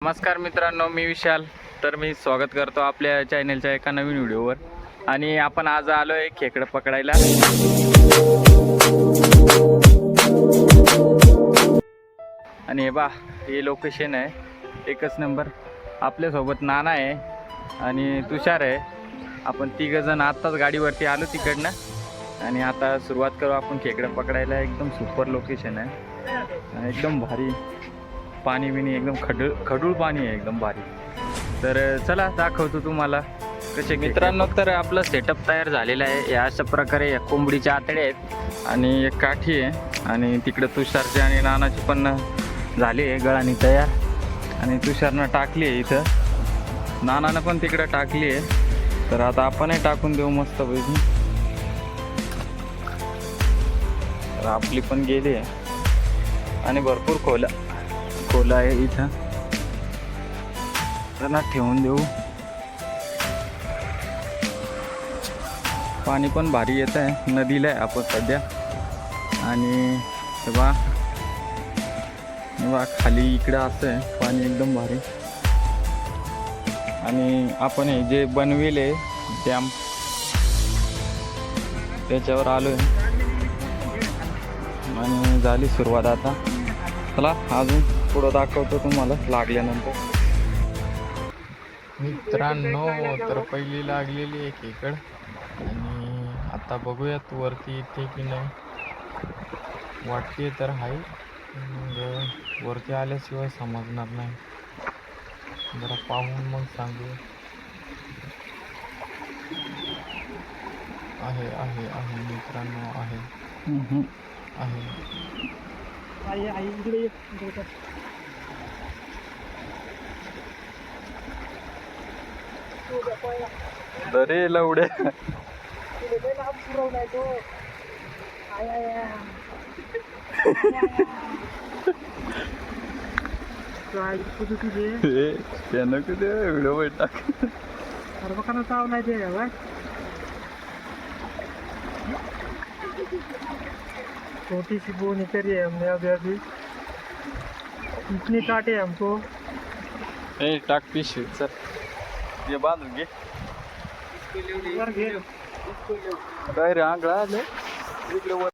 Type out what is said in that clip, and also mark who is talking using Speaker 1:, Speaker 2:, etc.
Speaker 1: नमस्कार मित्रांनो, मी विशाल. तर मी स्वागत करतो आपल्या चॅनलच्या एका नवीन व्हिडिओवर. आणि आपण आज आलो आहे खेकडं पकडायला. आणि हे बा, हे लोकेशन आहे एकच नंबर. आपल्यासोबत नाना आहे आणि तुषार आहे. आपण तिघजण आत्ताच गाडीवरती आलो तिकडनं आणि आता सुरुवात करू आपण खेकडं पकडायला. एकदम सुपर लोकेशन आहे, एकदम भारी पाणी बिणी, एकदम खडूळ पाणी आहे, एकदम भारी. तर चला दाखवतो तुम्हाला कसे. मित्रांनो, तर आपलं सेटअप तयार झालेला आहे. या अशा प्रकारे या कोंबडीच्या आतड्या आहेत आणि एक काठी आहे. आणि तिकडं तुषारची आणि नानाची पण झाली आहे गळाणी तयार. आणि तुषारनं टाकली आहे इथं, नानानं पण तिकडं टाकली आहे. तर आता आपणही टाकून देऊ मस्त पैकी. तर आपली पण गेली आहे आणि भरपूर खोल आहे इथं. त्यांना ठेवून देऊ. पाणी पण भारी येत आहे, नदीला आहे आपण सध्या. आणि तेव्हा खाली इकडं असं आहे पाणी एकदम भारी. आणि आपण हे जे बनविले डॅम त्याच्यावर आलो आहे आणि झाली सुरुवात. आता चला अजून पुढं दाखवतो तुम्हाला लागल्यानंतर. मित्रांनो, तर पहिली लागलेली आहे खेकड आणि आता बघूयात वरती येते की नाही. वाटते तर आहे, वरती आल्याशिवाय समजणार नाही. जरा पाहून मग सांगू. आहे आहे आहे मित्रांनो, आहे आहे. दरे लवड्या त्यानं कुठे व्हिडिओ टाक.
Speaker 2: छोटी सी बोनी करी है हमने अभी अभी. इतनी काटे हमको.
Speaker 1: ए टाक पिशवी. सर ये बांधून घे. काय रे आंगळा आले इकडे वर.